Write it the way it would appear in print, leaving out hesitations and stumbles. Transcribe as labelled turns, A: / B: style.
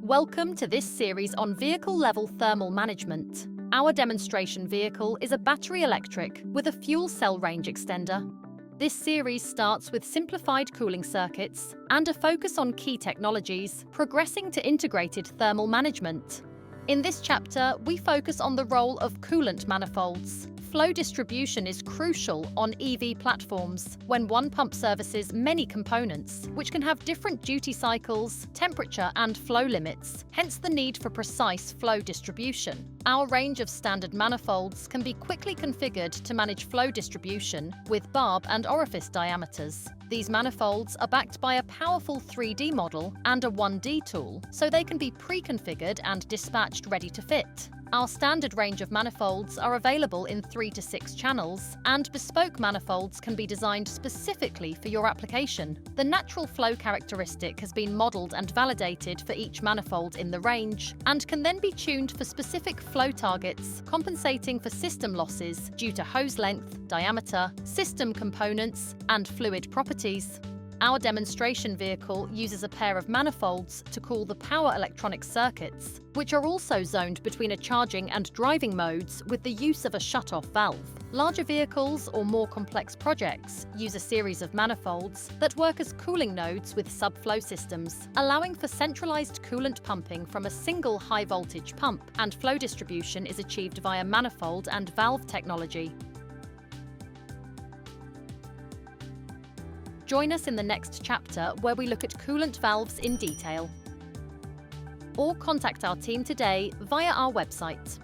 A: Welcome to this series on vehicle-level thermal management. Our demonstration vehicle is a battery electric with a fuel cell range extender. This series starts with simplified cooling circuits and a focus on key technologies, progressing to integrated thermal management. In this chapter, we focus on the role of coolant manifolds. Flow distribution is crucial on EV platforms when one pump services many components, which can have different duty cycles, temperature, and flow limits, hence the need for precise flow distribution. Our range of standard manifolds can be quickly configured to manage flow distribution with barb and orifice diameters. These manifolds are backed by a powerful 3D model and a 1D tool, so they can be pre-configured and dispatched ready to fit. Our standard range of manifolds are available in 3 to 6 channels, and bespoke manifolds can be designed specifically for your application. The natural flow characteristic has been modeled and validated for each manifold in the range, and can then be tuned for specific flow targets, compensating for system losses due to hose length, diameter, system components, and fluid properties. Our demonstration vehicle uses a pair of manifolds to cool the power electronic circuits, which are also zoned between a charging and driving modes with the use of a shut-off valve. Larger vehicles or more complex projects use a series of manifolds that work as cooling nodes with subflow systems, allowing for centralized coolant pumping from a single high-voltage pump, and flow distribution is achieved via manifold and valve technology. Join us in the next chapter where we look at coolant valves in detail. Or contact our team today via our website.